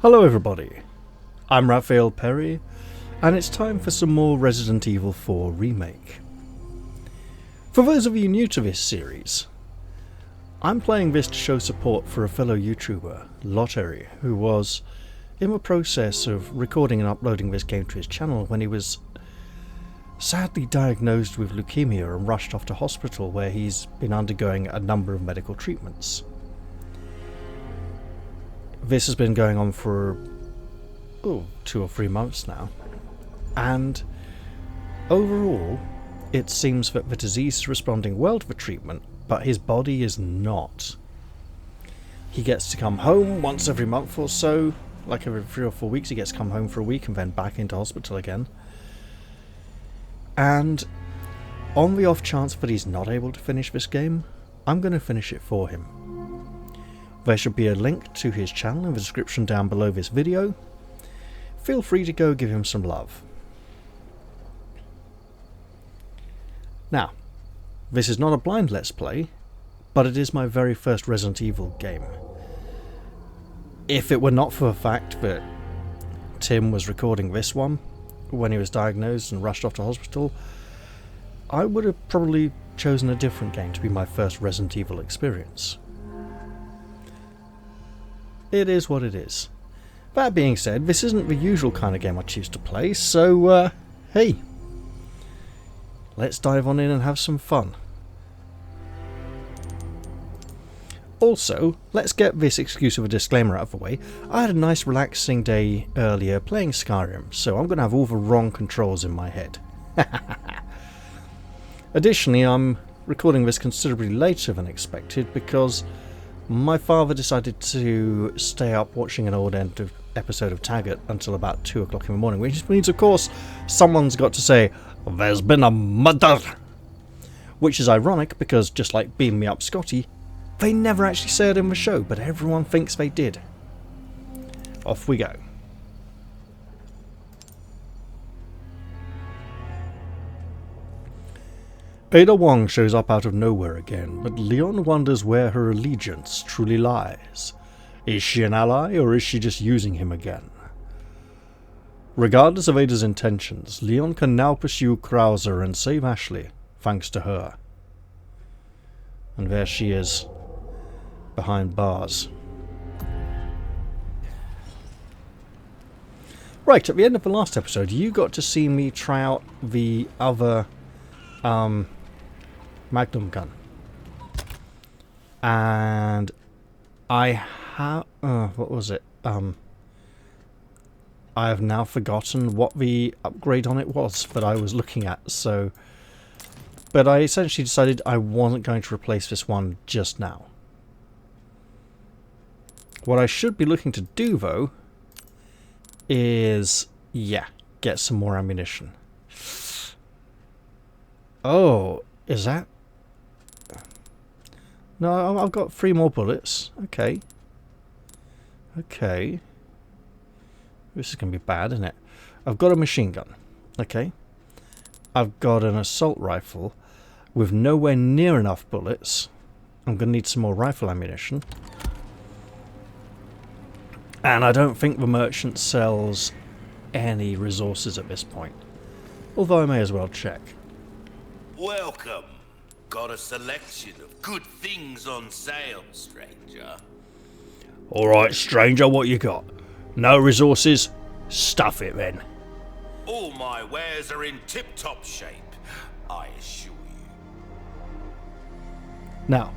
Hello everybody, I'm Raphael Perry, and it's time for some more Resident Evil 4 Remake. For those of you new to this series, I'm playing this to show support for a fellow YouTuber, Lotaeri, who was in the process of recording and uploading this game to his channel when he was sadly diagnosed with leukemia and rushed off to hospital, where he's been undergoing a number of medical treatments. This has been going on for 2 or 3 months now, and overall it seems that the disease is responding well to the treatment, but his body is not. He gets to come home once every month or so, like every 3 or 4 weeks he gets to come home for a week and then back into hospital again. And on the off chance that he's not able to finish this game, I'm going to finish it for him. There should be a link to his channel in the description down below this video. Feel free to go give him some love. Now, this is not a blind Let's Play, but it is my very first Resident Evil game. If it were not for the fact that Tim was recording this one when he was diagnosed and rushed off to hospital, I would have probably chosen a different game to be my first Resident Evil experience. It is what it is. That being said, this isn't the usual kind of game I choose to play, so hey, let's dive on in and have some fun. Also, let's get this excuse of a disclaimer out of the way. I had a nice relaxing day earlier playing Skyrim, so I'm going to have all the wrong controls in my head. Additionally, I'm recording this considerably later than expected because my father decided to stay up watching an old episode of Taggart until about 2 o'clock in the morning, which means, of course, someone's got to say, "There's been a murder!" Which is ironic because, just like Beam Me Up Scotty, they never actually say it in the show, but everyone thinks they did. Off we go. Ada Wong shows up out of nowhere again, but Leon wonders where her allegiance truly lies. Is she an ally, or is she just using him again? Regardless of Ada's intentions, Leon can now pursue Krauser and save Ashley, thanks to her. And there she is, behind bars. Right, at the end of the last episode, you got to see me try out the other Magnum gun, and I have what was it? I have now forgotten what the upgrade on it was that I was looking at. But I essentially decided I wasn't going to replace this one just now. What I should be looking to do though is, get some more ammunition. Oh, is that? No, I've got 3 more bullets. Okay. Okay. This is going to be bad, isn't it? I've got a machine gun. Okay. I've got an assault rifle with nowhere near enough bullets. I'm going to need some more rifle ammunition. And I don't think the merchant sells any resources at this point. Although I may as well check. Welcome. Got a selection of good things on sale, stranger. Alright, stranger, what you got? No resources? Stuff it then. All my wares are in tip-top shape, I assure you. Now.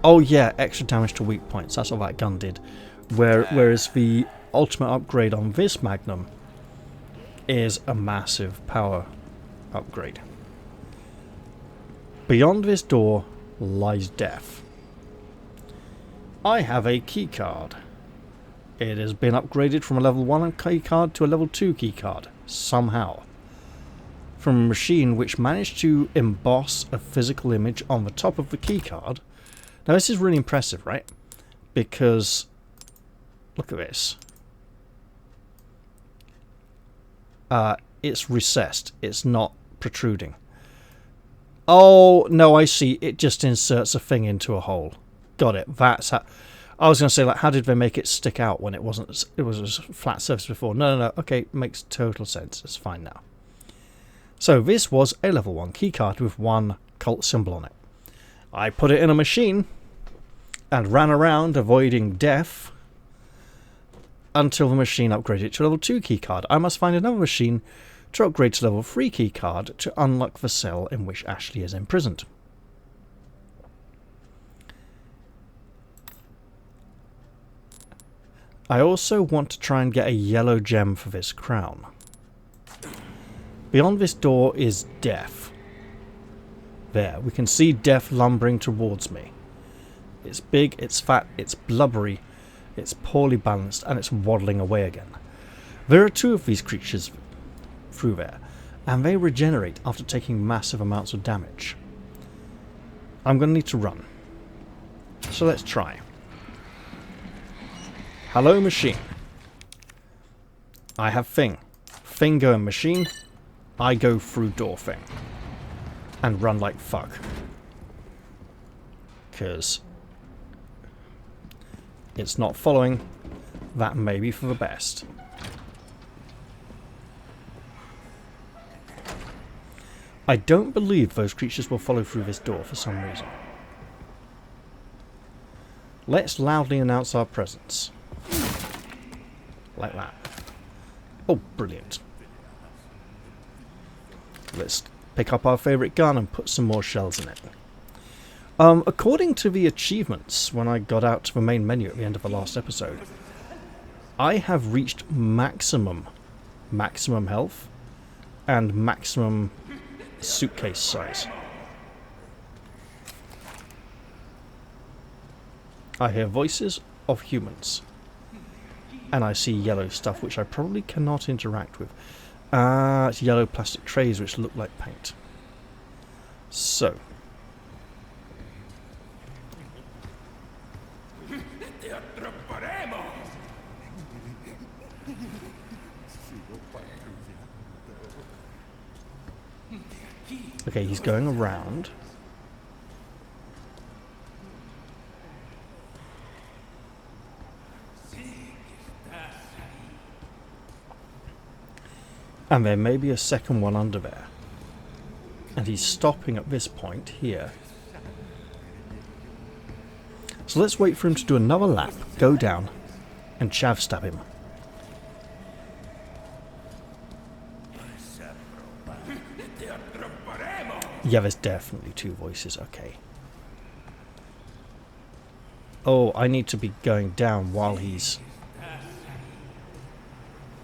Oh yeah, extra damage to weak points. That's what that gun did. Whereas the ultimate upgrade on this Magnum is a massive power upgrade. Beyond this door lies death. I have a keycard. It has been upgraded from a level 1 keycard to a level 2 keycard, somehow. From a machine which managed to emboss a physical image on the top of the keycard. Now this is really impressive, right? Because, look at this. It's recessed, it's not protruding. Oh, no, I see. It just inserts a thing into a hole. Got it. That's how... I was going to say, like, how did they make it stick out when it wasn't? It was a flat surface before. No, no, no. Okay, makes total sense. It's fine now. So this was a level 1 keycard with 1 cult symbol on it. I put it in a machine and ran around avoiding death until the machine upgraded to level 2 keycard. I must find another machine to upgrade to level 3 keycard to unlock the cell in which Ashley is imprisoned. I also want to try and get a yellow gem for this crown. Beyond this door is death. There, we can see death lumbering towards me. It's big, it's fat, it's blubbery, it's poorly balanced, and it's waddling away again. There are 2 of these creatures through there, and they regenerate after taking massive amounts of damage. I'm going to need to run. So let's try. Hello, machine. I have thing. Thing going machine. I go through door thing. And run like fuck. Because it's not following. That may be for the best. I don't believe those creatures will follow through this door for some reason. Let's loudly announce our presence. Like that. Oh, brilliant. Let's pick up our favourite gun and put some more shells in it. According to the achievements, when I got out to the main menu at the end of the last episode, I have reached maximum health and maximum suitcase size. I hear voices of humans. And I see yellow stuff, which I probably cannot interact with. It's yellow plastic trays, which look like paint. So. Okay, he's going around. And there may be a second one under there. And he's stopping at this point here. So let's wait for him to do another lap, go down, and chav stab him. Yeah, there's definitely 2 voices, okay. Oh, I need to be going down while he's...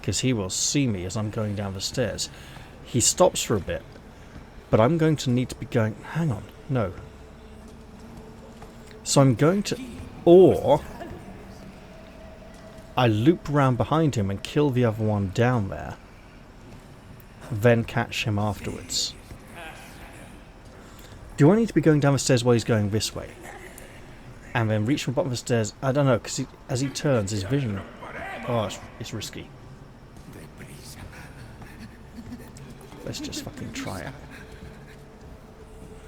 because he will see me as I'm going down the stairs. He stops for a bit, but I'm going to need to be going... hang on, no. So I'm going to... or... I loop around behind him and kill the other one down there, then catch him afterwards. Do I need to be going down the stairs while he's going this way? And then reach from the bottom of the stairs? I don't know, because as he turns, his vision... oh, it's risky. Let's just fucking try it.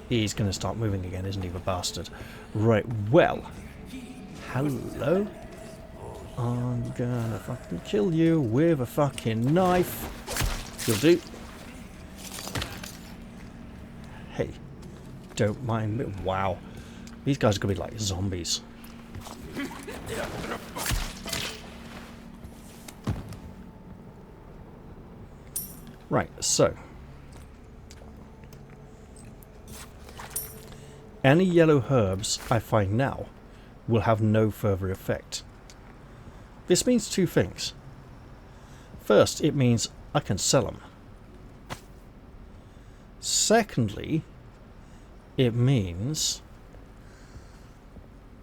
He's going to start moving again, isn't he, the bastard? Right, well. Hello? I'm gonna fucking kill you with a fucking knife. You'll do. Hey. Don't mind me. Wow. These guys are going to be like zombies. Right, so. Any yellow herbs I find now will have no further effect. This means 2 things. First, it means I can sell them. Secondly, it means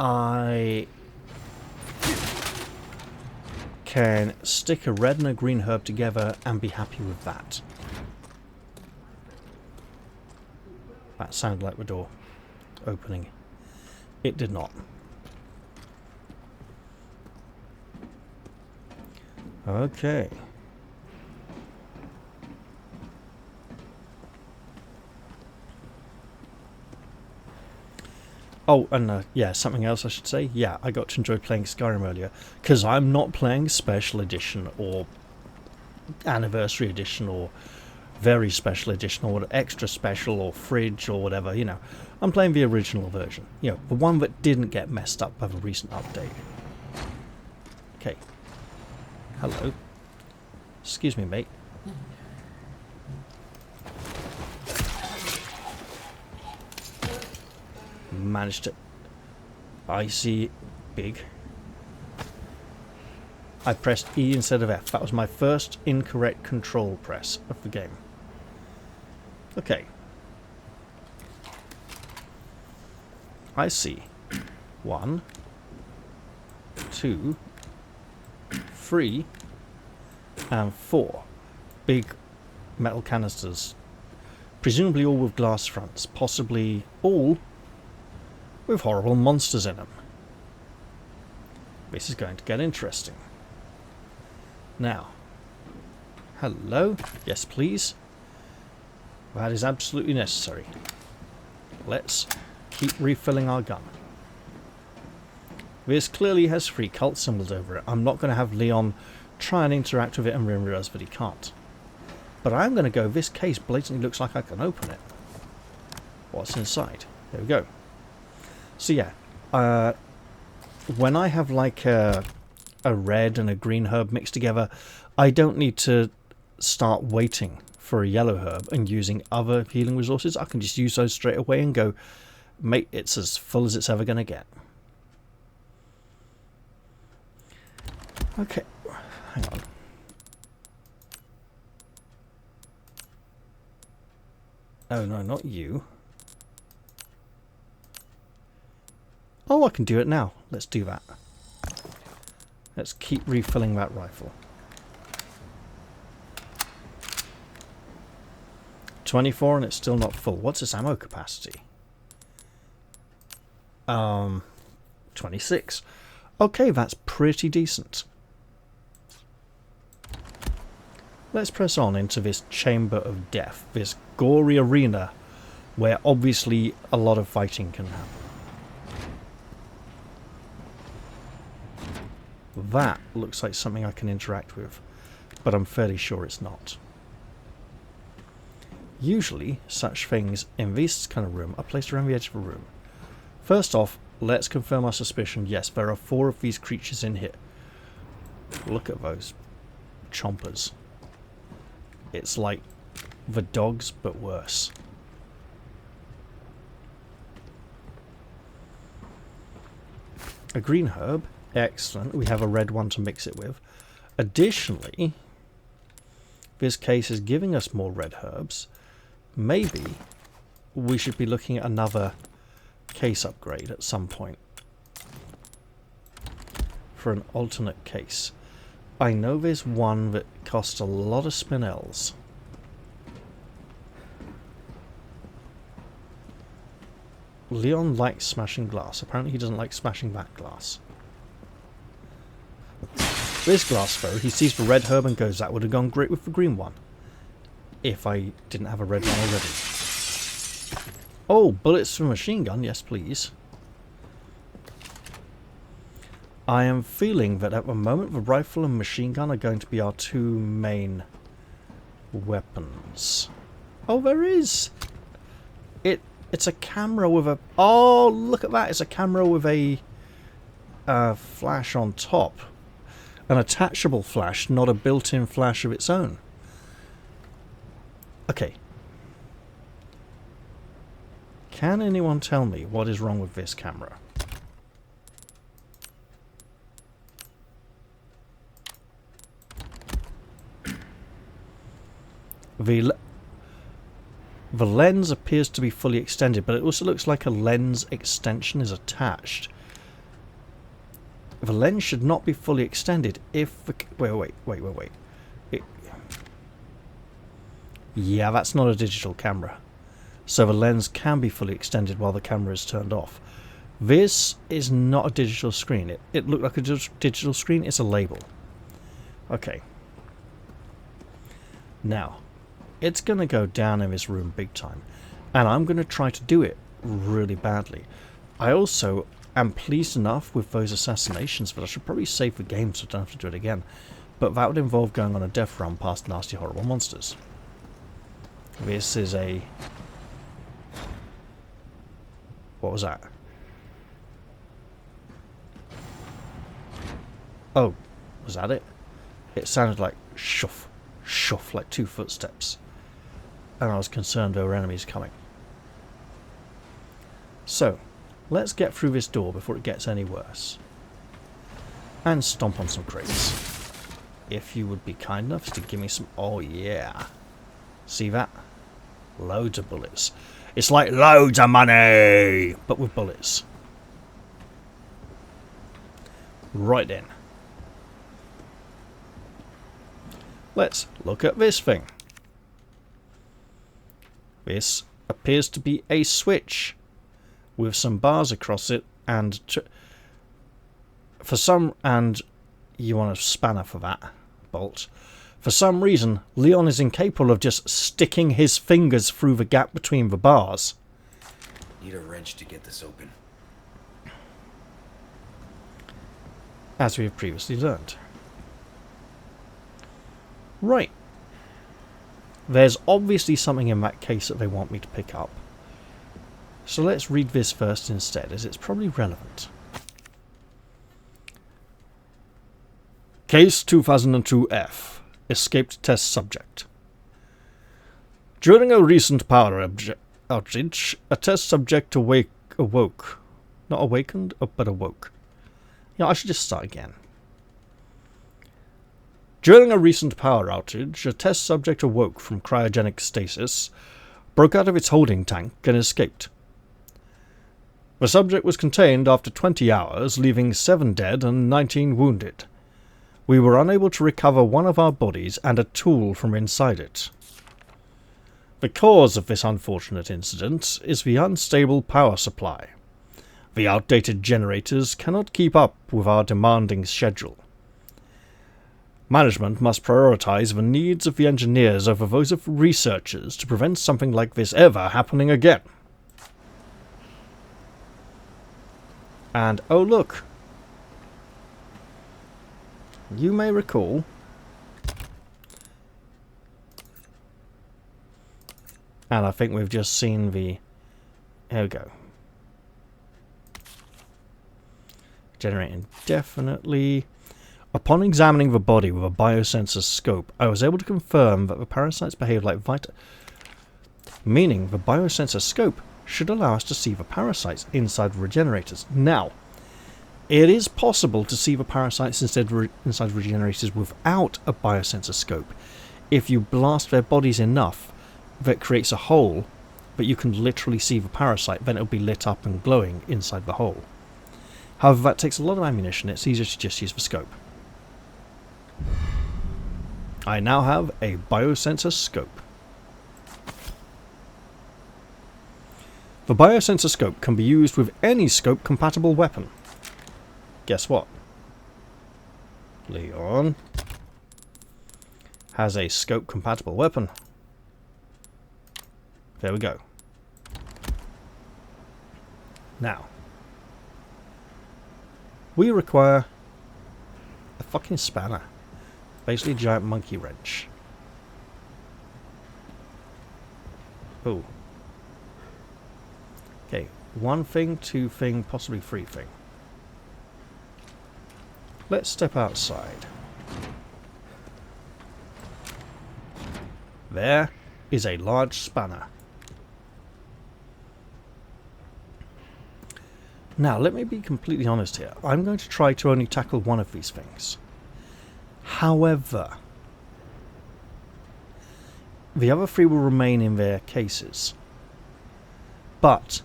I can stick a red and a green herb together and be happy with that. That sounded like the door opening. It did not. Okay. Oh, and yeah, something else I should say. Yeah, I got to enjoy playing Skyrim earlier, because I'm not playing Special Edition or Anniversary Edition or Very Special Edition or Extra Special or Fridge or whatever, you know. I'm playing the original version. You know, the one that didn't get messed up by the recent update. Okay. Hello. Excuse me, mate. Managed to... I see big. I pressed E instead of F. That was my first incorrect control press of the game. Okay. I see 1, 2, 3, and 4 big metal canisters. Presumably all with glass fronts. Possibly all with horrible monsters in them. This is going to get interesting. Now, hello? Yes, please. That is absolutely necessary. Let's keep refilling our gun. This clearly has 3 cult symbols over it. I'm not going to have Leon try and interact with it and then realise that he can't. But I'm going to go, this case blatantly looks like I can open it. What's inside? There we go. So yeah, when I have like a red and a green herb mixed together, I don't need to start waiting for a yellow herb and using other healing resources. I can just use those straight away and go, mate, it's as full as it's ever going to get. Okay, hang on. Oh no, not you. Oh, I can do it now. Let's do that. Let's keep refilling that rifle. 24 and it's still not full. What's its ammo capacity? 26. Okay, that's pretty decent. Let's press on into this chamber of death, this gory arena where obviously a lot of fighting can happen. That looks like something I can interact with, but I'm fairly sure it's not. Usually, such things in this kind of room are placed around the edge of a room. First off, let's confirm our suspicion. Yes, there are 4 of these creatures in here. Look at those chompers. It's like the dogs, but worse. A green herb. Excellent. We have a red one to mix it with. Additionally, this case is giving us more red herbs. Maybe we should be looking at another case upgrade at some point for an alternate case. I know there's one that costs a lot of spinels. Leon likes smashing glass. Apparently he doesn't like smashing that glass. This glass though, he sees the red herb and goes, that would have gone great with the green one. If I didn't have a red one already. Oh, bullets from a machine gun, yes please. I am feeling that at the moment the rifle and machine gun are going to be our 2 main weapons. Oh, there is! It's a camera with a... Oh, look at that! It's a camera with a flash on top. An attachable flash, not a built-in flash of its own. Okay. Can anyone tell me what is wrong with this camera? The lens appears to be fully extended, but it also looks like a lens extension is attached. The lens should not be fully extended if the... Wait. Yeah, that's not a digital camera. So the lens can be fully extended while the camera is turned off. This is not a digital screen. It looked like a digital screen. It's a label. Okay. Now, it's going to go down in this room big time. And I'm going to try to do it really badly. I also am pleased enough with those assassinations that I should probably save the game so I don't have to do it again. But that would involve going on a death run past nasty, horrible monsters. This is a... What was that? Oh, was that it? It sounded like shuff, shuff, like 2 footsteps. And I was concerned there were enemies coming. So, let's get through this door before it gets any worse. And stomp on some crates. If you would be kind enough to give me some... Oh yeah. See that? Loads of bullets. It's like loads of money! But with bullets. Right then. Let's look at this thing. This appears to be a switch with some bars across it, and you want a spanner for that bolt. For some reason, Leon is incapable of just sticking his fingers through the gap between the bars. Need a wrench to get this open. As we have previously learned. Right. There's obviously something in that case that they want me to pick up. So let's read this first instead, as it's probably relevant. Case 2002-F. Escaped test subject. During a recent power outage, a test subject awoke. Not awakened, but awoke. Yeah, I should just start again. During a recent power outage, a test subject awoke from cryogenic stasis, broke out of its holding tank, and escaped. The subject was contained after 20 hours, leaving 7 dead and 19 wounded. We were unable to recover one of our bodies and a tool from inside it. The cause of this unfortunate incident is the unstable power supply. The outdated generators cannot keep up with our demanding schedule. Management must prioritize the needs of the engineers over those of researchers to prevent something like this ever happening again. And, oh look, you may recall and I think we've just seen the... Here we go. Generating definitely. Upon examining the body with a biosensor scope, I was able to confirm that the parasites behave like meaning the biosensor scope should allow us to see the parasites inside the regenerators. Now, it is possible to see the parasites inside regenerators without a biosensor scope. If you blast their bodies enough, that creates a hole, but you can literally see the parasite, then it'll be lit up and glowing inside the hole. However, that takes a lot of ammunition. It's easier to just use the scope. I now have a biosensor scope. The biosensor scope can be used with any scope-compatible weapon. Guess what? Leon has a scope-compatible weapon. There we go. Now, we require a fucking spanner. Basically a giant monkey wrench. Oh. Okay, 1 thing, 2 thing, possibly 3 thing. Let's step outside. There is a large spanner. Now, let me be completely honest here. I'm going to try to only tackle one of these things. However, the other 3 will remain in their cases. But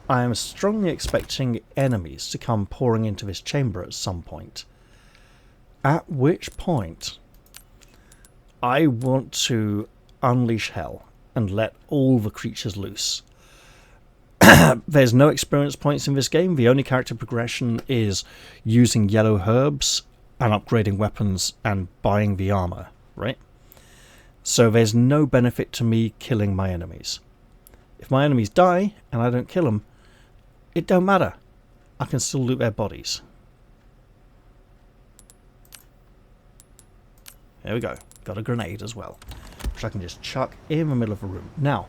I am strongly expecting enemies to come pouring into this chamber at some point. At which point, I want to unleash hell and let all the creatures loose. There's no experience points in this game. The only character progression is using yellow herbs and upgrading weapons and buying the armor, right? So there's no benefit to me killing my enemies. If my enemies die and I don't kill them, It don't matter. I can still loot their bodies. There we go. Got a grenade as well, which I can just chuck in the middle of a room. Now,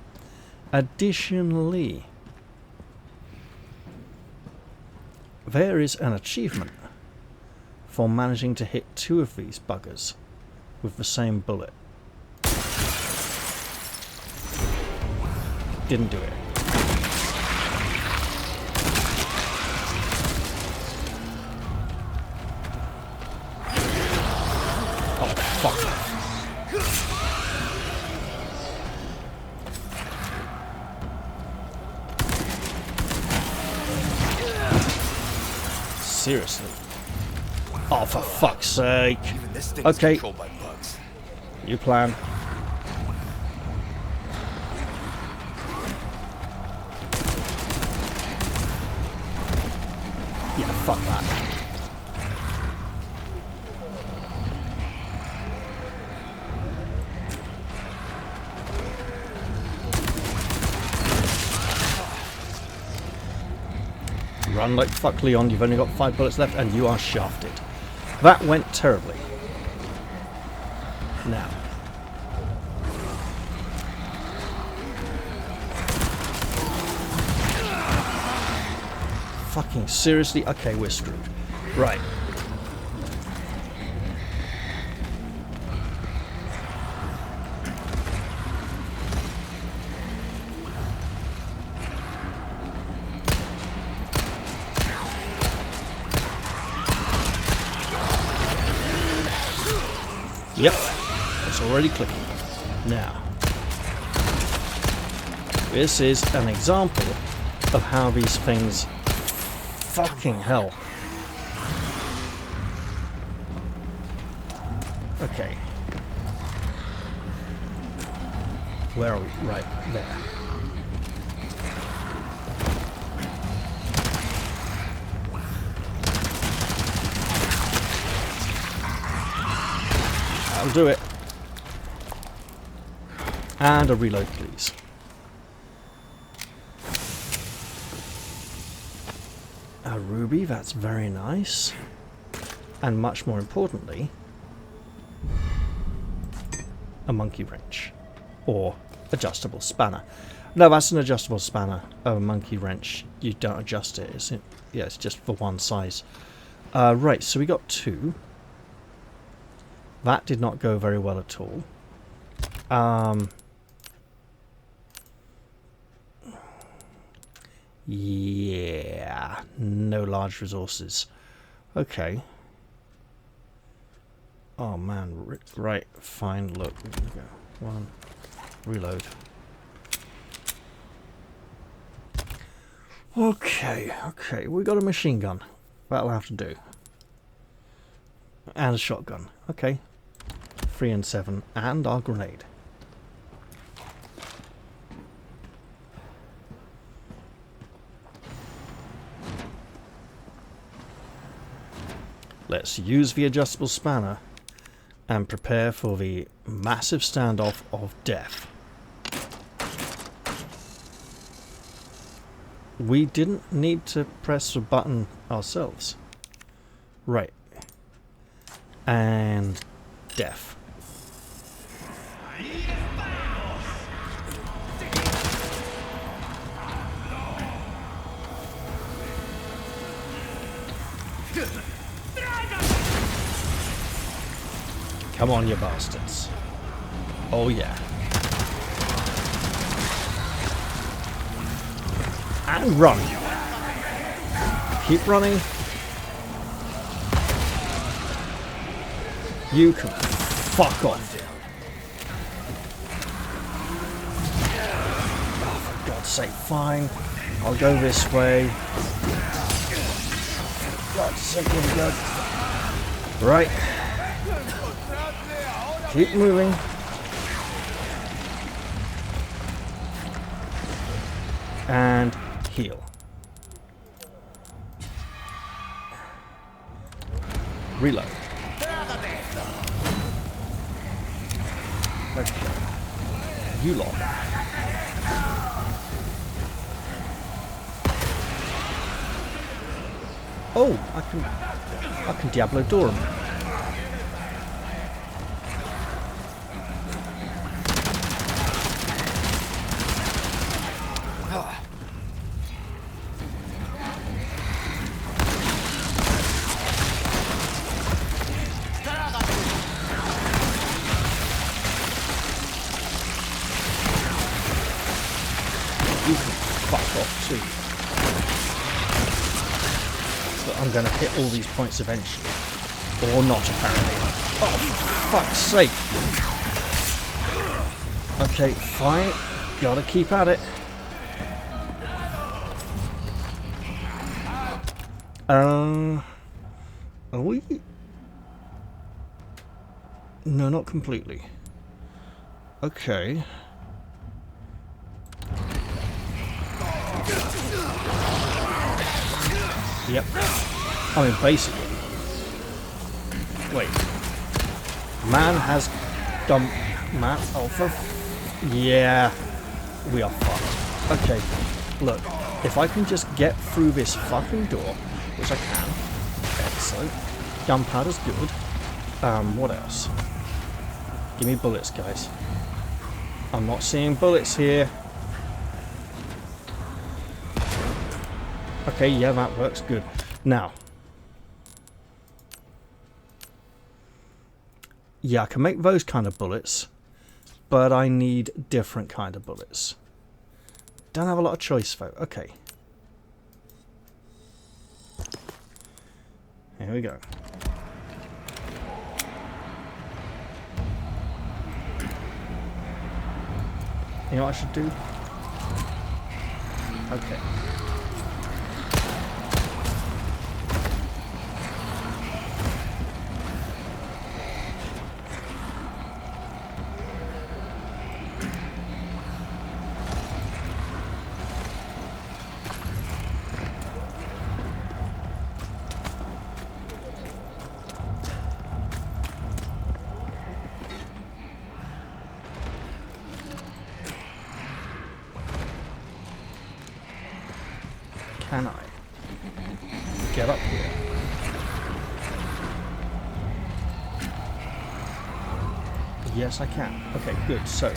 additionally, there is an achievement for managing to hit 2 of these buggers with the same bullet. Didn't do it. Oh, fuck. Seriously. Oh, for fuck's sake. Even this thing's Okay. controlled by bugs. You plan. Yeah, fuck that. Run like fuck, Leon. You've only got 5 bullets left and you are shafted. That went terribly. Now. Fucking seriously? Okay, we're screwed. Right. Yep, it's already clicking. Now, this is an example of how these things... Fucking hell. Okay. Where are we? Right, there. That'll do it. And a reload, please. A ruby, that's very nice. And much more importantly, a monkey wrench. Or adjustable spanner. No, that's an adjustable spanner. Oh, a monkey wrench, you don't adjust it, is it? Yeah, it's just for one size. Right, so we got 2. That did not go very well at all. Yeah, no large resources. Okay. Oh man, right, fine, look. Here we go. 1, reload. Okay, we got a machine gun. That'll have to do. And a shotgun. Okay. 3 and 7, and our grenade. Let's use the adjustable spanner and prepare for the massive standoff of death. We didn't need to press the button ourselves. Right. And death. Come on, you bastards. Oh, yeah. And run. Keep running. You can fuck off. Oh, for God's sake, fine. I'll go this way. For God's sake, here we go. Right. Keep moving. And heal. Reload. Okay. You lot. Oh, I can Diablo door him. You can fuck off too. But I'm going to hit all these points eventually. Or not, apparently. Oh, for fuck's sake. Okay, fine. Gotta keep at it. Are we? No, not completely. Okay. Yep. I mean, basically. Wait. Man has done. Man. Oh, for. Yeah. We are fucked. Okay. Look. If I can just get through this fucking door, which I can. Excellent. Gunpowder's good. What else? Give me bullets, guys. I'm not seeing bullets here. Okay, yeah, that works good. Now. Yeah, I can make those kind of bullets, but I need different kind of bullets. Don't have a lot of choice, though. Okay. Here we go. You know what I should do? Okay. Can I get up here? Yes, I can. Okay, good. So,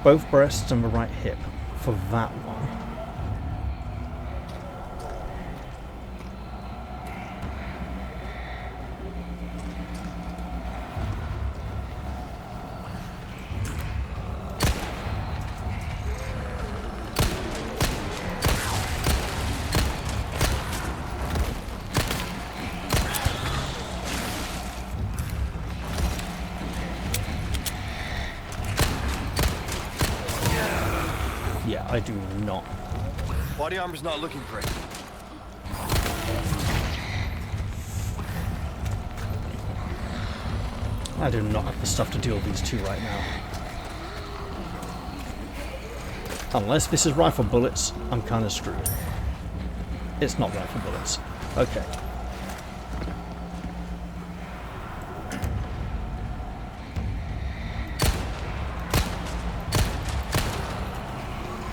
both breasts and the right hip for that one. Yeah, I do not. Body armor's not looking great. I do not have the stuff to deal with these two right now. Unless this is rifle bullets, I'm kind of screwed. It's not rifle bullets. Okay.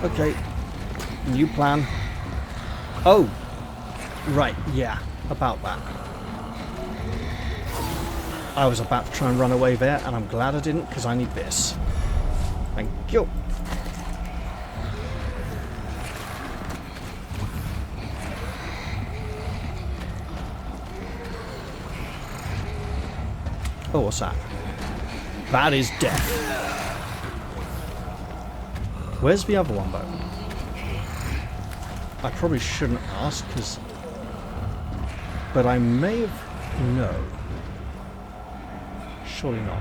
Okay, new plan. Oh, right, yeah, about that. I was about to try and run away there, and I'm glad I didn't, because I need this. Thank you. Oh, what's that? That is death. Where's the other one, though? I probably shouldn't ask, because... But I may have... No. Surely not.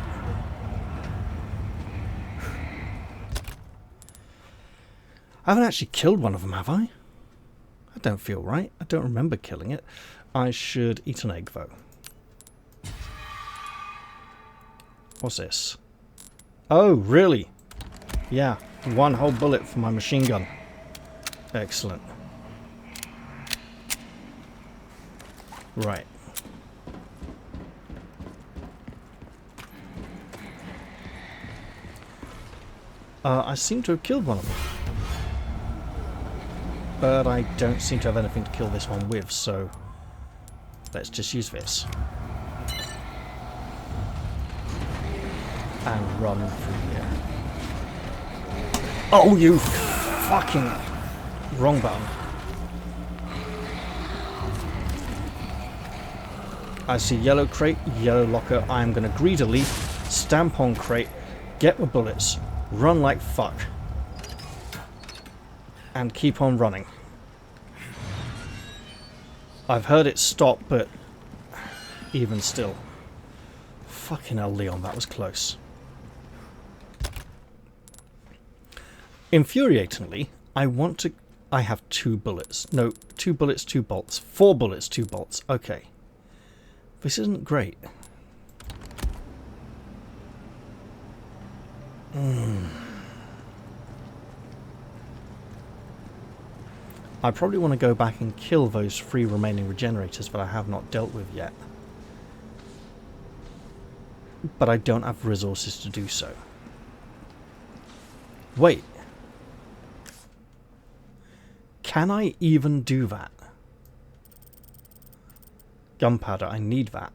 I haven't actually killed one of them, have I? I don't feel right. I don't remember killing it. I should eat an egg, though. What's this? Oh, really? Yeah. One whole bullet for my machine gun. Excellent. Right. I seem to have killed one of them. But I don't seem to have anything to kill this one with, so Let's just use this. And run through here. Oh, you fucking... Wrong button. I see yellow crate, yellow locker. I am going to greedily stamp on crate, get my bullets, run like fuck, and keep on running. I've heard it stop, but even still. Fucking hell, Leon, that was close. Infuriatingly, I have 2 bullets. No, 2 bullets, 2 bolts. 4 bullets, 2 bolts. Okay. This isn't great. I probably want to go back and kill those 3 remaining regenerators that I have not dealt with yet. But I don't have the resources to do so. Wait. Can I even do that? Gunpowder, I need that.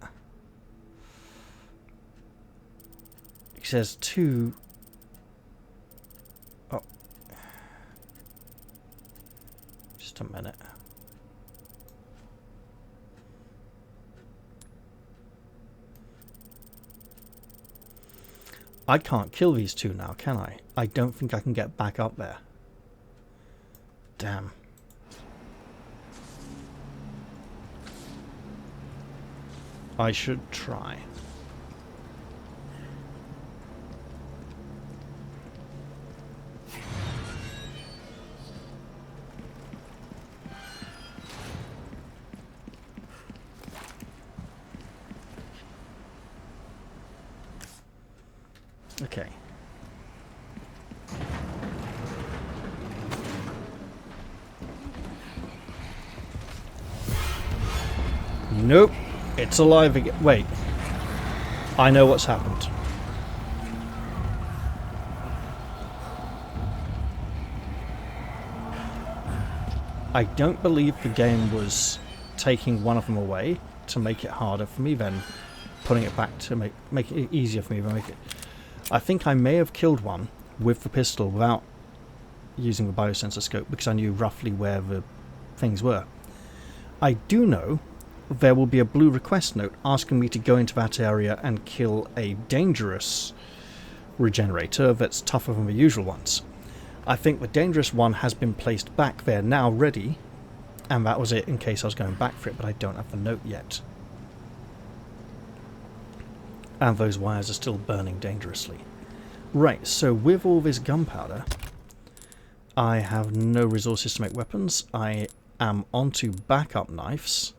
It says 2... Oh. Just a minute. I can't kill these 2 now, can I? I don't think I can get back up there. Damn. I should try. Okay. Nope. It's alive again. Wait. I know what's happened. I don't believe the game was taking one of them away to make it harder for me, then putting it back to make it easier for me to make it. I think I may have killed one with the pistol without using the biosensor scope because I knew roughly where the things were. I do know there will be a blue request note asking me to go into that area and kill a dangerous regenerator that's tougher than the usual ones. I think the dangerous one has been placed back there now ready, and that was it in case I was going back for it, but I don't have the note yet. And those wires are still burning dangerously. Right, so with all this gunpowder, I have no resources to make weapons. I am onto backup knives.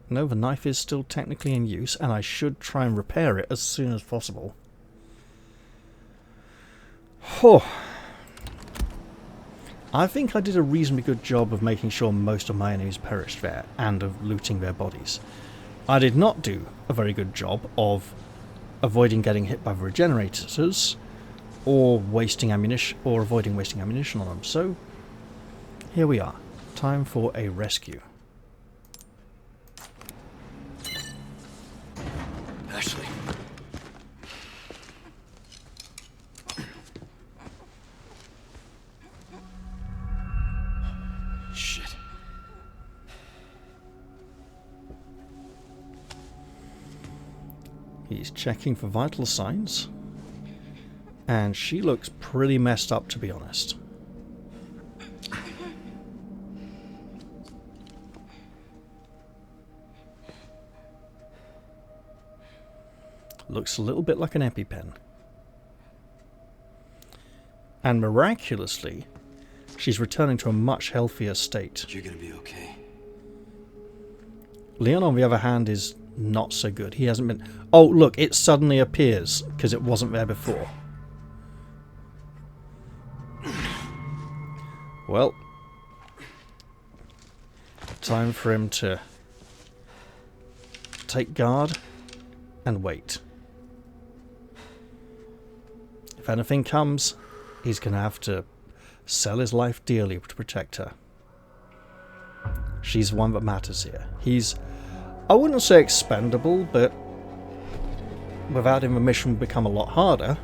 No, the knife is still technically in use, and I should try and repair it as soon as possible. Oh. I think I did a reasonably good job of making sure most of my enemies perished there, and of looting their bodies. I did not do a very good job of avoiding getting hit by the regenerators, or wasting ammunition, or avoiding wasting ammunition on them. So, here we are. Time for a rescue. Ashley. Shit. He's checking for vital signs. And she looks pretty messed up, to be honest. Looks a little bit like an EpiPen. And miraculously, she's returning to a much healthier state. You're gonna be okay. Leon, on the other hand, is not so good. He hasn't been... Oh, look, it suddenly appears, because it wasn't there before. Well, time for him to take guard and wait. If anything comes, he's going to have to sell his life dearly to protect her. She's the one that matters here. He's, I wouldn't say expendable, but without him the mission would become a lot harder.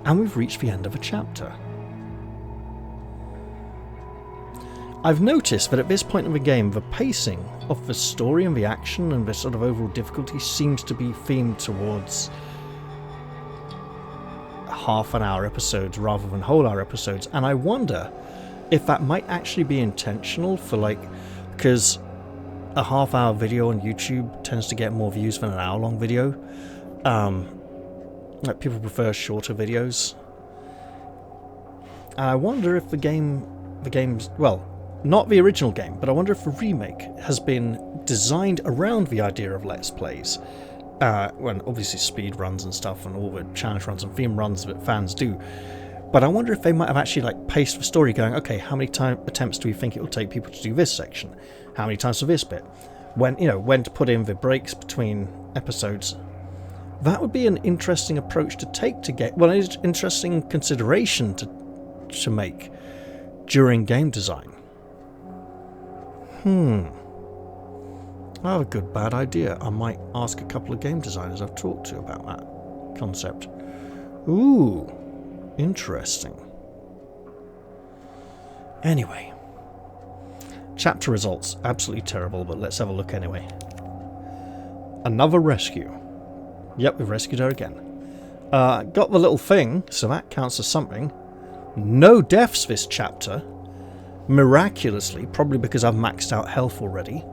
And we've reached the end of a chapter. I've noticed that at this point in the game, the pacing of the story and the action and the sort of overall difficulty seems to be themed towards half-an-hour episodes rather than whole-hour episodes, and I wonder if that might actually be intentional for, like, because a half-hour video on YouTube tends to get more views than an hour-long video. Like, people prefer shorter videos, and I wonder if the game's, well, not the original game, but I wonder if the remake has been designed around the idea of Let's Plays. When obviously speed runs and stuff and all the challenge runs and theme runs that fans do. But I wonder if they might have actually like paced the story going, okay, how many attempts do we think it will take people to do this section? How many times for this bit? When to put in the breaks between episodes. That would be an interesting approach to take to get, well, an interesting consideration to make during game design. I have a good bad idea. I might ask a couple of game designers I've talked to about that concept. Ooh, interesting. Anyway, chapter results, absolutely terrible, but let's have a look anyway. Another rescue. Yep, we've rescued her again. Got the little thing, so that counts as something. No deaths this chapter. Miraculously, probably because I've maxed out health already.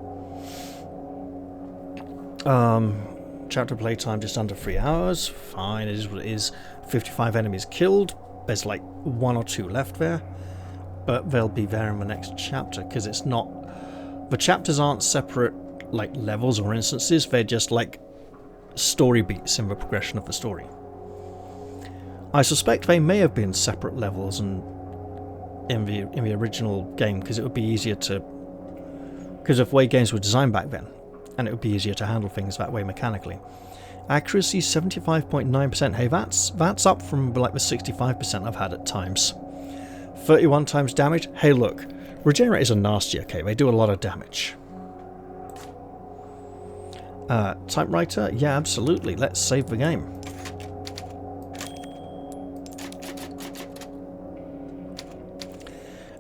Chapter playtime just under 3 hours. Fine, it is what it is. 55 enemies killed. There's like 1 or 2 left there. But they'll be there in the next chapter, because it's not... The chapters aren't separate, like, levels or instances. They're just, like, story beats in the progression of the story. I suspect they may have been separate levels and in the original game, because it would be easier to... Because of the way games were designed back then. And it would be easier to handle things that way mechanically. Accuracy 75.9%. Hey, that's up from like the 65% I've had at times. 31 times damage. Hey, look, regenerators are nasty. Okay, they do a lot of damage. Typewriter. Yeah, absolutely. Let's save the game.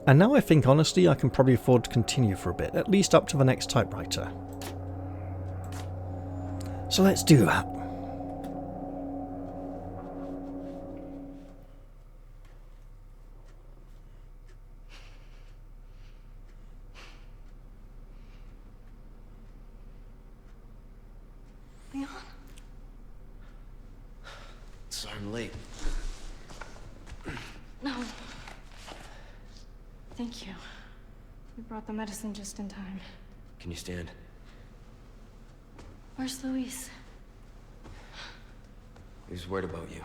And now I think, honestly, I can probably afford to continue for a bit, at least up to the next typewriter. So let's do that. Leon? Sorry I'm late. No. Thank you. You brought the medicine just in time. Can you stand? Where's Luis? He was worried about you.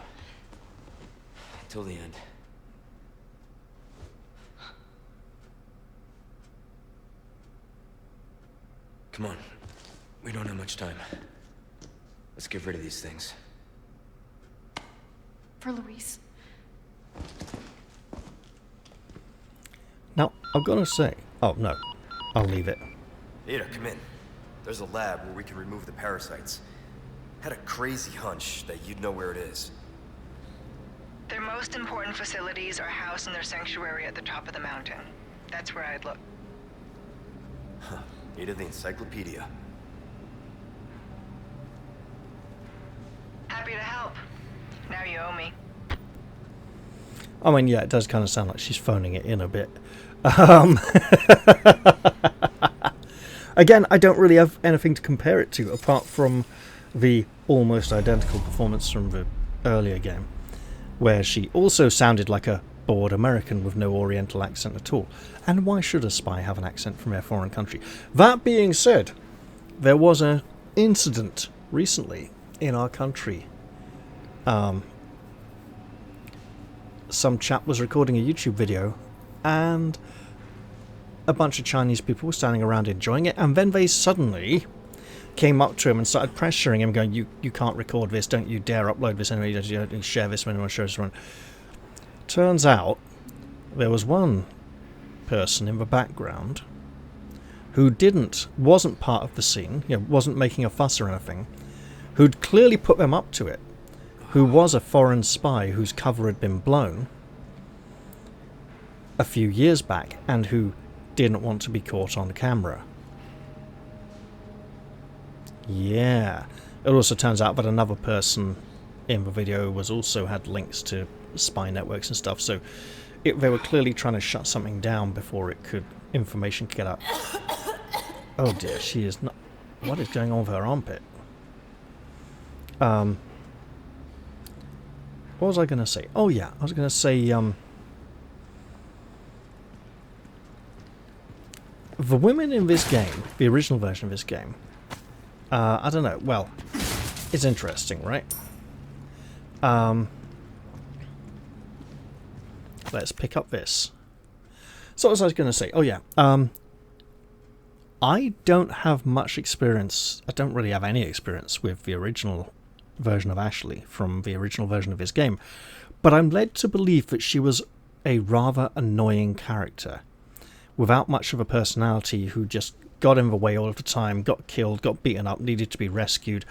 Till the end. Come on. We don't have much time. Let's get rid of these things. For Luis. Now, I've got to say... Oh, no. I'll leave it. Ada, come in. There's a lab where we can remove the parasites. Had a crazy hunch that you'd know where it is. Their most important facilities are housed in their sanctuary at the top of the mountain. That's where I'd look. Huh. Ada the encyclopedia. Happy to help. Now you owe me. I mean, yeah, it does kind of sound like she's phoning it in a bit. Again, I don't really have anything to compare it to, apart from the almost identical performance from the earlier game, where she also sounded like a bored American with no Oriental accent at all. And why should a spy have an accent from a foreign country? That being said, there was an incident recently in our country. Some chap was recording a YouTube video, and a bunch of Chinese people were standing around enjoying it, and then they suddenly came up to him and started pressuring him, going, you can't record this, don't you dare upload this, anyway, you don't share this when anyone shows this one. Turns out there was one person in the background who wasn't part of the scene, wasn't making a fuss or anything, who'd clearly put them up to it, who was a foreign spy whose cover had been blown a few years back and who didn't want to be caught on camera. Yeah. It also turns out that another person in the video had links to spy networks and stuff, so they were clearly trying to shut something down before information could get out. Oh dear, she is not... What is going on with her armpit? What was I going to say? Oh yeah, I was going to say, the women in this game, the original version of this game, I don't know, well, it's interesting, right? Let's pick up this. So as I was going to say, oh yeah, I don't have much experience, I don't really have any experience with the original version of Ashley from the original version of this game, but I'm led to believe that she was a rather annoying character, without much of a personality, who just got in the way all of the time, got killed, got beaten up, needed to be rescued,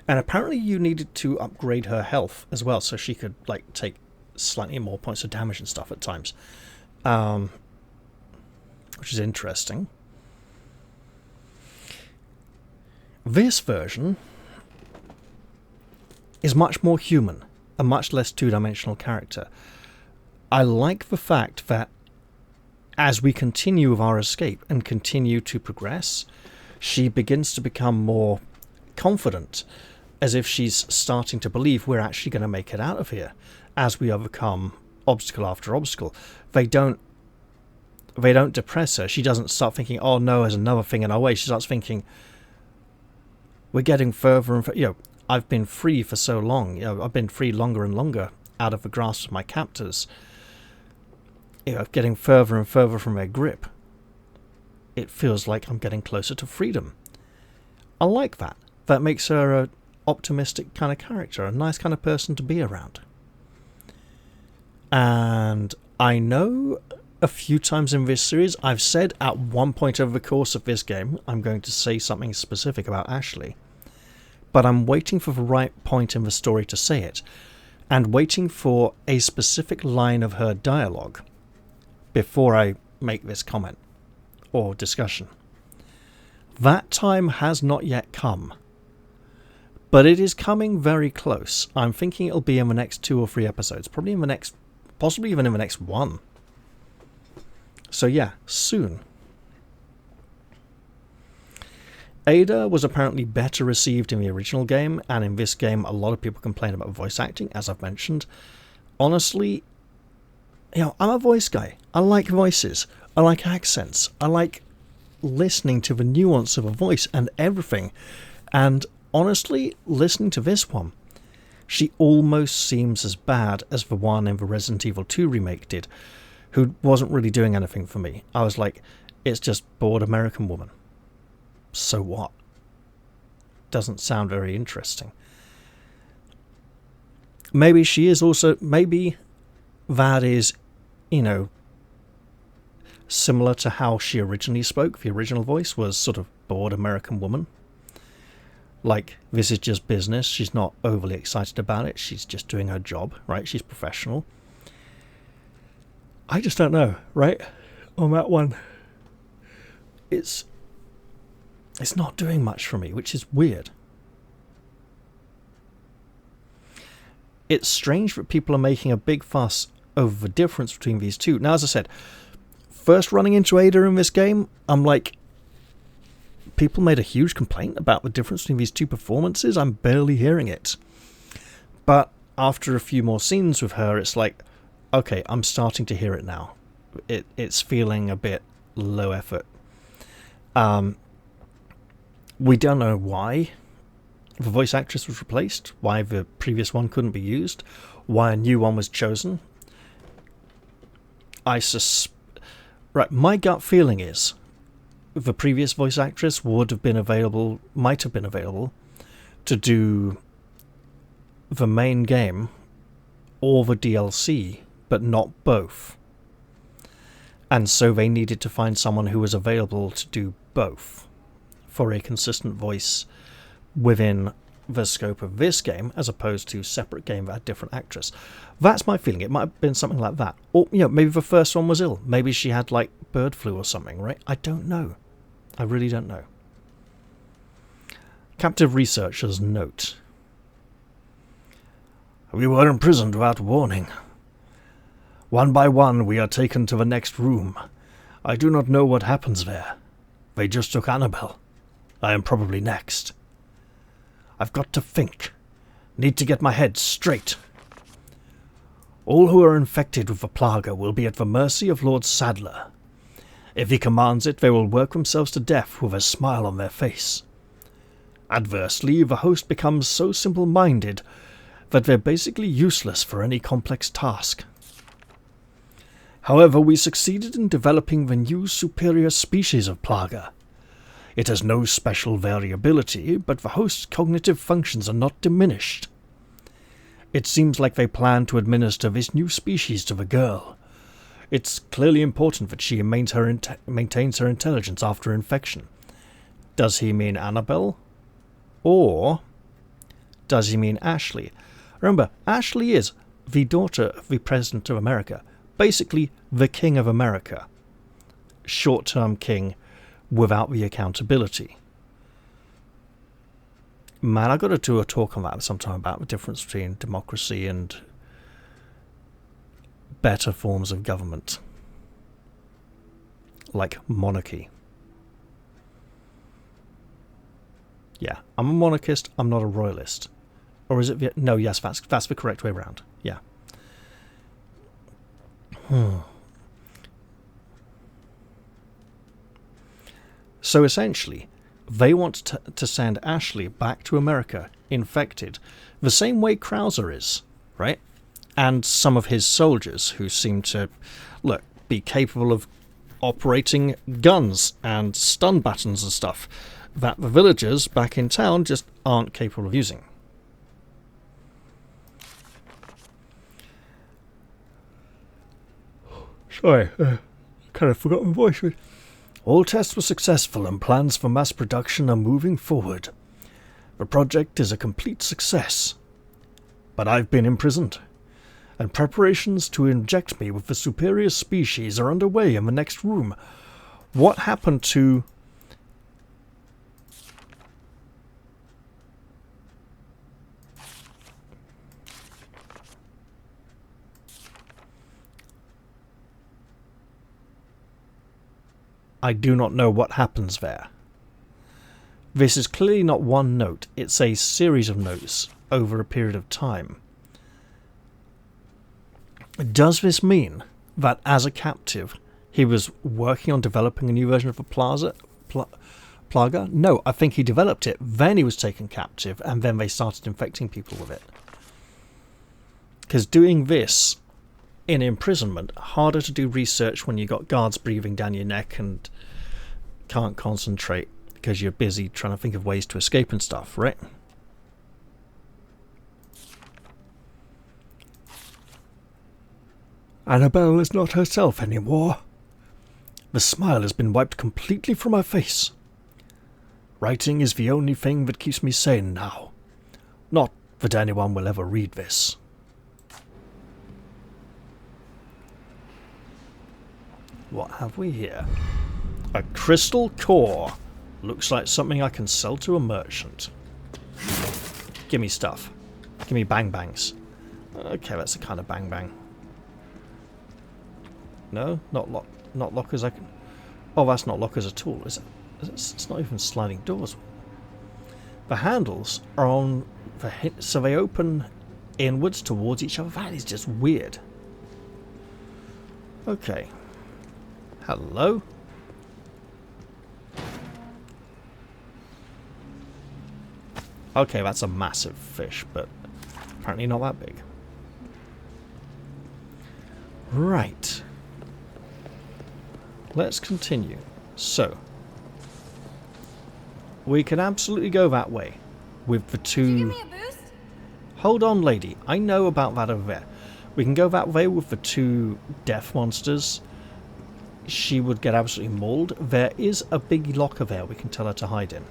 and apparently you needed to upgrade her health as well, so she could like take slightly more points of damage and stuff at times, which is interesting. This version is much more human, a much less two-dimensional character. I like the fact that as we continue with our escape and continue to progress, she begins to become more confident, as if she's starting to believe we're actually going to make it out of here as we overcome obstacle after obstacle. They don't depress her. She doesn't start thinking, oh no, there's another thing in our way. She starts thinking, we're getting further and further. I've been free for so long. I've been free longer and longer out of the grasp of my captors. Getting further and further from their grip. It feels like I'm getting closer to freedom. I like that. That makes her an optimistic kind of character, a nice kind of person to be around. And I know a few times in this series I've said at one point over the course of this game I'm going to say something specific about Ashley, but I'm waiting for the right point in the story to say it, and waiting for a specific line of her dialogue before I make this comment or discussion. That time has not yet come, but it is coming very close. I'm thinking it'll be in the next 2 or 3 episodes, probably in the next, possibly even in the next 1. So yeah, soon. Ada was apparently better received in the original game, and in this game a lot of people complain about voice acting, as I've mentioned. Honestly, I'm a voice guy. I like voices. I like accents. I like listening to the nuance of a voice and everything. And honestly, listening to this one, she almost seems as bad as the one in the Resident Evil 2 remake did, who wasn't really doing anything for me. I was like, it's just bored American woman. So what? Doesn't sound very interesting. Maybe she is also... Maybe that is, similar to how she originally spoke. The original voice was sort of bored American woman. Like, this is just business. She's not overly excited about it. She's just doing her job, right? She's professional. I just don't know, right? On that one. It's not doing much for me, which is weird. It's strange that people are making a big fuss over the difference between these two. Now, as I said, first running into Ada in this game, I'm like, people made a huge complaint about the difference between these two performances. I'm barely hearing it. But after a few more scenes with her, it's like, okay, I'm starting to hear it now. It's feeling a bit low effort. We don't know why the voice actress was replaced, why the previous one couldn't be used, why a new one was chosen. Right, my gut feeling is the previous voice actress might have been available to do the main game or the DLC, but not both. And so they needed to find someone who was available to do both for a consistent voice within the scope of this game, as opposed to separate game that had different actress. That's my feeling. It might have been something like that. Or, you know, maybe the first one was ill. Maybe she had, like, bird flu or something, right? I don't know. I really don't know. Captive researcher's note. We were imprisoned without warning. One by one, we are taken to the next room. I do not know what happens there. They just took Annabelle. I am probably next. I've got to think. Need to get my head straight. All who are infected with the plaga will be at the mercy of Lord Sadler. If he commands it, they will work themselves to death with a smile on their face. Adversely, the host becomes so simple-minded that they're basically useless for any complex task. However, we succeeded in developing the new superior species of plaga. It has no special variability, but the host's cognitive functions are not diminished. It seems like they plan to administer this new species to the girl. It's clearly important that she maintains her intelligence after infection. Does he mean Annabelle? Or does he mean Ashley? Remember, Ashley is the daughter of the President of America. Basically, the King of America. Short-term king without the accountability. Man, I got to do a talk on that sometime about the difference between democracy and better forms of government. Like monarchy. Yeah, I'm a monarchist, I'm not a royalist. Or is it... No, yes, that's the correct way around. Yeah. So essentially, they want to send Ashley back to America, infected, the same way Krauser is, right? And some of his soldiers who seem to, look, be capable of operating guns and stun batons and stuff that the villagers back in town just aren't capable of using. Sorry, kind of forgot my voice. All tests were successful and plans for mass production are moving forward. The project is a complete success. But I've been imprisoned, and preparations to inject me with the superior species are underway in the next room. What happened to... I do not know what happens there. This is clearly not one note, it's a series of notes over a period of time. Does this mean that as a captive, he was working on developing a new version of the plaga? No, I think he developed it, then he was taken captive, and then they started infecting people with it. Because doing this in imprisonment, harder to do research when you got guards breathing down your neck and can't concentrate because you're busy trying to think of ways to escape and stuff, right? Annabelle is not herself anymore. The smile has been wiped completely from her face. Writing is the only thing that keeps me sane now. Not that anyone will ever read this. What have we here? A crystal core. Looks like something I can sell to a merchant. Give me stuff. Give me bang bangs. Okay, that's the kind of bang bang. No, not lockers. I can. Oh, that's not lockers at all, is it? It's not even sliding doors. The handles are on the hit, so they open inwards towards each other. That is just weird. Okay. Hello? Okay, that's a massive fish, but apparently not that big. Right. Let's continue. So, we can absolutely go that way with the two... Did you give me a boost? Hold on, lady. I know about that over there. We can go that way with the two death monsters. she would get absolutely mauled. There is a big locker there we can tell her to hide in.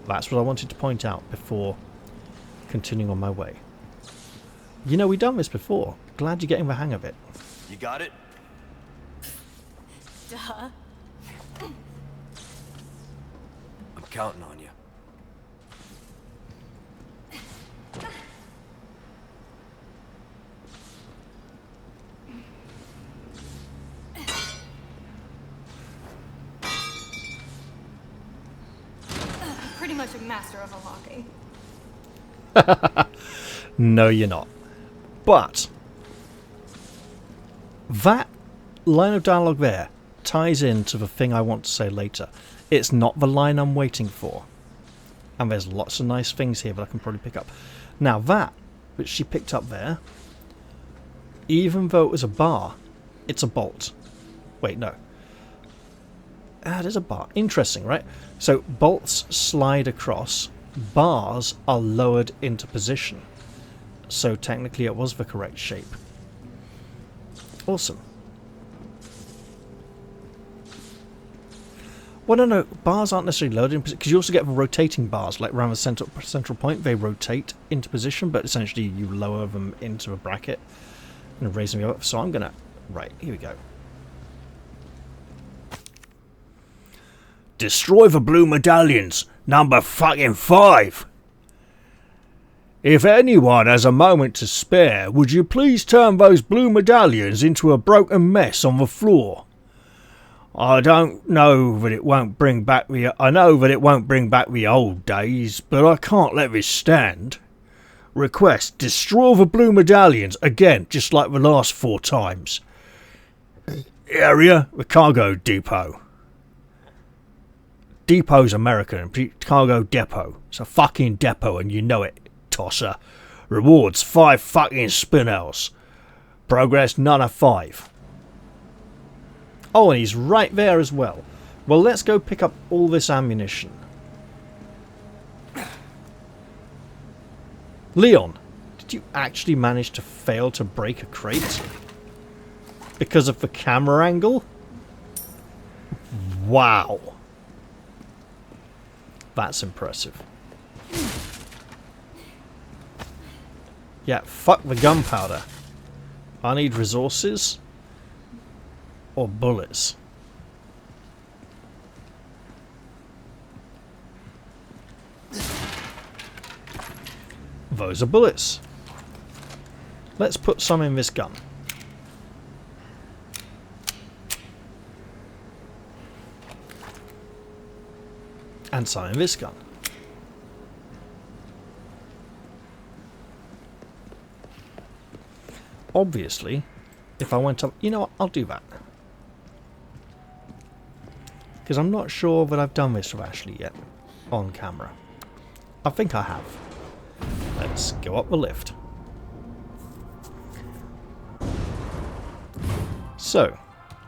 That's what I wanted to point out before continuing on my way. You know, we've done this before. Glad you're getting the hang of it. You got it? Duh. I'm counting on you. Pretty much a master of unlocking. No, you're not. But that line of dialogue there ties into the thing I want to say later. It's not the line I'm waiting for. And there's lots of nice things here that I can probably pick up. Now that which she picked up there, even though it was a bar, it's a bolt. Wait, no. Ah, there's a bar. Interesting, right? So bolts slide across, bars are lowered into position. So technically it was the correct shape. Awesome. Well, no, bars aren't necessarily lowered in position, because you also get the rotating bars, like around the central point, they rotate into position, but essentially you lower them into a bracket and raise them up. So I'm gonna, right, here we go. Destroy the blue medallions, number fucking 5. If anyone has a moment to spare, would you please turn those blue medallions into a broken mess on the floor? I know that it won't bring back the old days, but I can't let this stand. Request, destroy the blue medallions again, just like the last 4 times. Area, the cargo depot. Depot's American, cargo depot. It's a fucking depot and you know it, tosser. Rewards 5 fucking spinels. Progress none of 5. Oh, and he's right there as well. Well, let's go pick up all this ammunition. Leon, did you actually manage to fail to break a crate? Because of the camera angle? Wow. That's impressive. Yeah, fuck the gunpowder. I need resources. Or bullets. Those are bullets. Let's put some in this gun. And some in this gun. Obviously, if I went up... You know what? I'll do that. Because I'm not sure that I've done this with Ashley yet. On camera. I think I have. Let's go up the lift. So.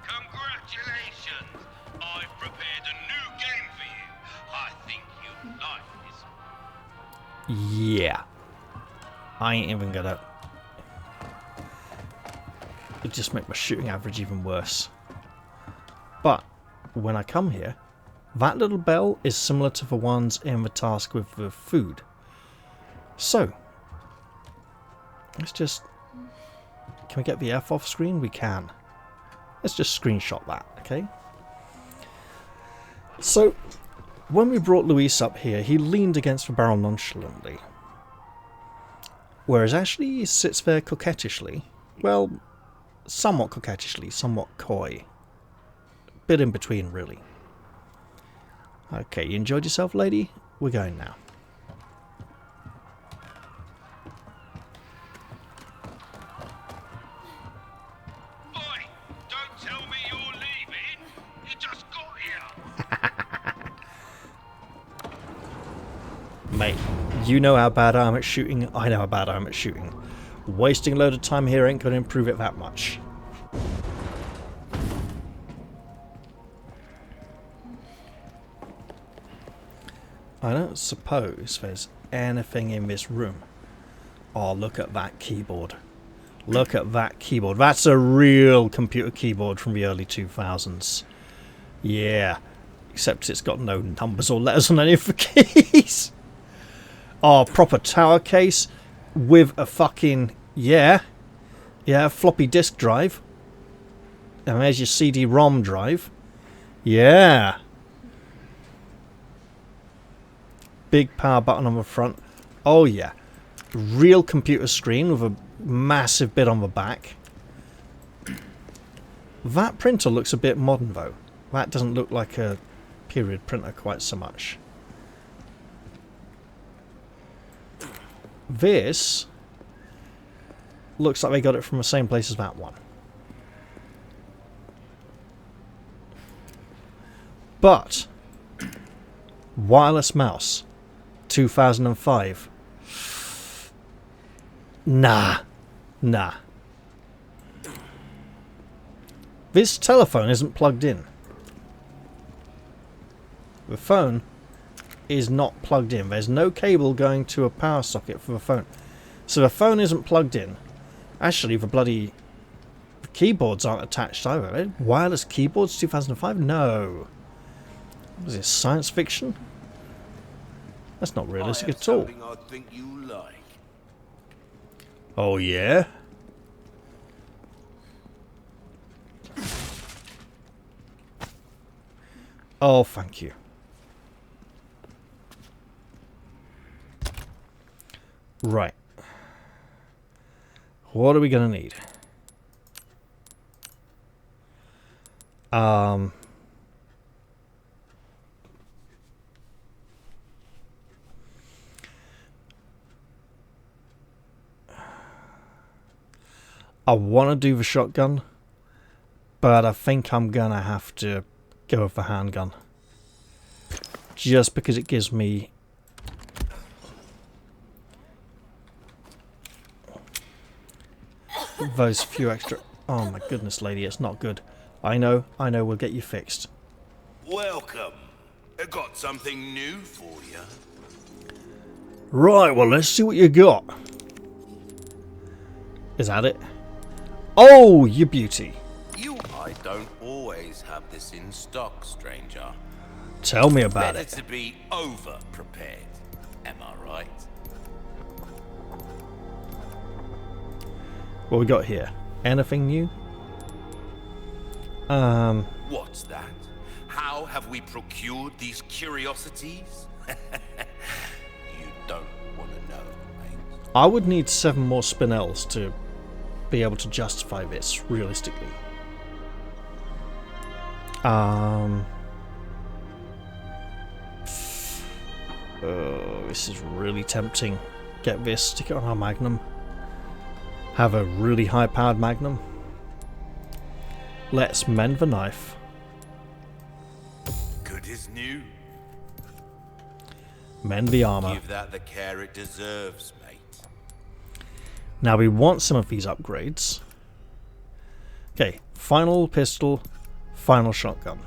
Congratulations! I've prepared a new game for you. I think you'd like this. Yeah. I ain't even gonna... It'd just make my shooting average even worse. But when I come here, that little bell is similar to the ones in the task with the food. So, let's just... Can we get the F off screen? We can. Let's just screenshot that, okay? So, when we brought Luis up here, he leaned against the barrel nonchalantly. Whereas Ashley sits there coquettishly. Well, somewhat coquettishly, somewhat coy. Bit in between, really. Okay, you enjoyed yourself, lady? We're going now. Boy, don't tell me you're leaving. You just got here. Mate, you know how bad I am at shooting. I know how bad I am at shooting. Wasting a load of time here ain't going to improve it that much. I don't suppose there's anything in this room. Oh, look at that keyboard. Look at that keyboard. That's a real computer keyboard from the early 2000s. Yeah. Except it's got no numbers or letters on any of the keys. Oh, proper tower case with a fucking... Yeah, floppy disk drive. And there's your CD-ROM drive. Yeah. Big power button on the front. Oh, yeah. Real computer screen with a massive bit on the back. That printer looks a bit modern, though. That doesn't look like a period printer quite so much. This looks like they got it from the same place as that one. But wireless mouse 2005. Nah. This telephone isn't plugged in. The phone is not plugged in. There's no cable going to a power socket for the phone. So the phone isn't plugged in. Actually, the bloody keyboards aren't attached either. Wireless keyboards 2005? No. Was it science fiction? That's not realistic at all. I think you like. Oh yeah? Oh, thank you. Right. What are we going to need? I want to do the shotgun, but I think I'm going to have to go with the handgun. Just because it gives me those few extra... Oh my goodness, lady, it's not good. I know, we'll get you fixed. Welcome. I got something new for you. Right, well, let's see what you got. Is that it? Oh, you beauty. I don't always have this in stock, stranger. Tell me about Better it. to be over-prepared. Am I right? What we got here? Anything new? What's that? How have we procured these curiosities? You don't want to know, mate. I would need 7 more spinels to be able to justify this realistically. Oh, this is really tempting. Get this, stick it on our Magnum. Have a really high-powered Magnum. Let's mend the knife. Good as new. Mend the armor. Give that the care it deserves, mate. Now we want some of these upgrades. Okay, final pistol, final shotgun,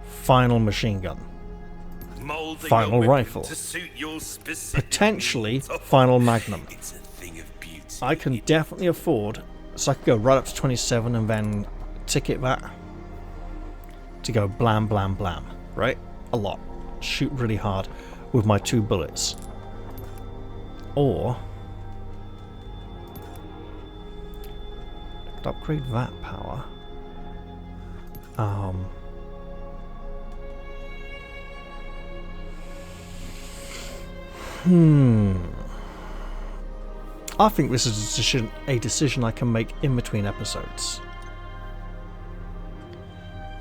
final machine gun, Molding final a weapon rifle, to suit your specific potentially needs. final magnum. It's a thing of beauty. I can definitely afford, so I could go right up to 27 and then ticket that to go blam blam blam, right? A lot. Shoot really hard with my 2 bullets. Or I could upgrade that power. I think this is a decision I can make in between episodes.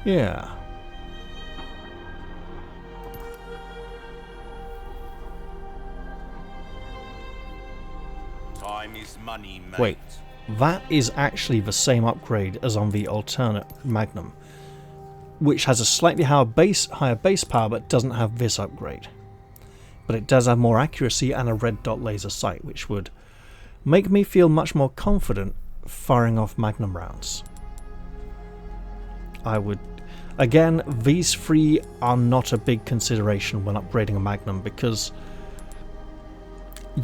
Yeah. Time is money, mate. Wait, that is actually the same upgrade as on the alternate Magnum, which has a slightly higher base power but doesn't have this upgrade. But it does have more accuracy and a red dot laser sight, which would make me feel much more confident firing off Magnum rounds. I would... Again, these 3 are not a big consideration when upgrading a Magnum because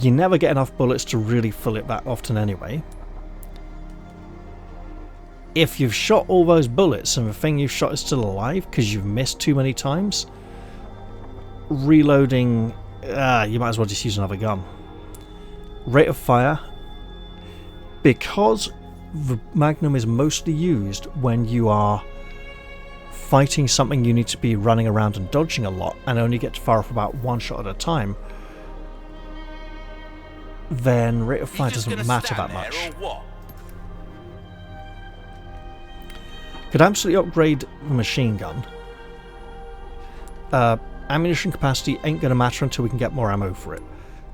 you never get enough bullets to really fill it that often anyway. if you've shot all those bullets and the thing you've shot is still alive because you've missed too many times, reloading, you might as well just use another gun. Rate of fire, because the Magnum is mostly used when you are fighting something you need to be running around and dodging a lot and only get to fire off about one shot at a time, then rate of fire doesn't matter that much. Could absolutely upgrade the machine gun. Ammunition capacity ain't going to matter until we can get more ammo for it.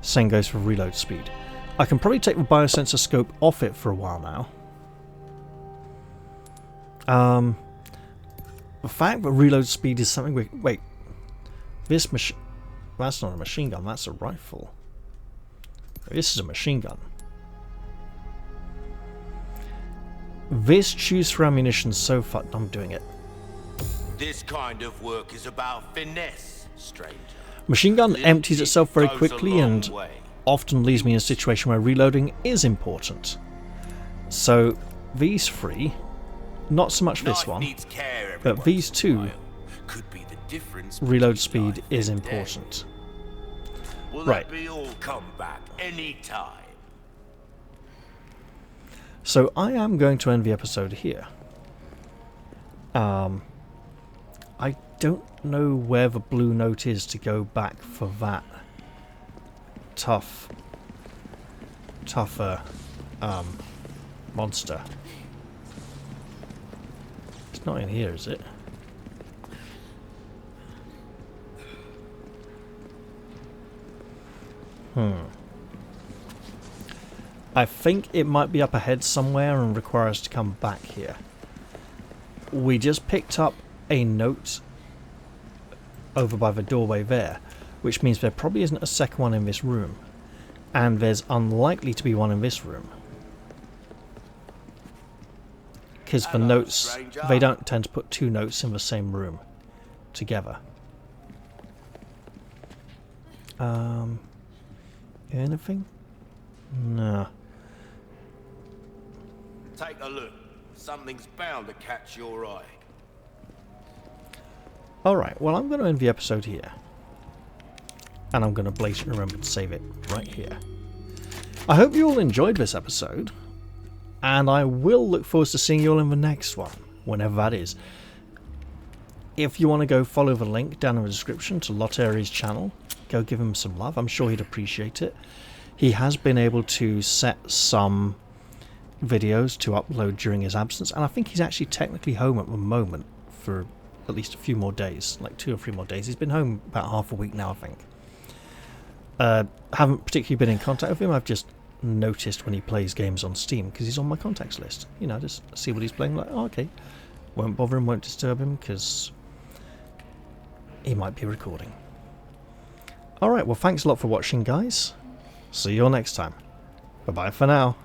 Same goes for reload speed. I can probably take the biosensor scope off it for a while now. The fact that reload speed is something we... Wait. This machine... That's not a machine gun, that's a rifle. This is a machine gun. This choose for ammunition so far... I'm doing it. This kind of work is about finesse, stranger. Machine gun empties itself very quickly and often leaves me in a situation where reloading is important. So these three, not so much this one, but these two, reload speed is important. Right. So I am going to end the episode here. I don't know where the blue note is to go back for that tougher monster. It's not in here, is it? I think it might be up ahead somewhere and require us to come back here. We just picked up a note over by the doorway there, which means there probably isn't a second one in this room, and there's unlikely to be one in this room because the notes, they don't tend to put two notes in the same room together. Anything? No. Take a look. Something's bound to catch your eye. Alright, well I'm going to end the episode here. And I'm going to blatantly remember to save it right here. I hope you all enjoyed this episode. And I will look forward to seeing you all in the next one, whenever that is. If you want to go follow the link down in the description to Lotaeri's channel, go give him some love. I'm sure he'd appreciate it. He has been able to set some videos to upload during his absence, and I think he's actually technically home at the moment for at least a few more days, like 2 or 3 more days. He's been home about half a week now, I think. Haven't particularly been in contact with him. I've just noticed when he plays games on Steam because he's on my contacts list. You know, just see what he's playing. Like, oh, okay, won't bother him, won't disturb him because he might be recording. Alright, well thanks a lot for watching, guys. See you all next time. Bye bye for now.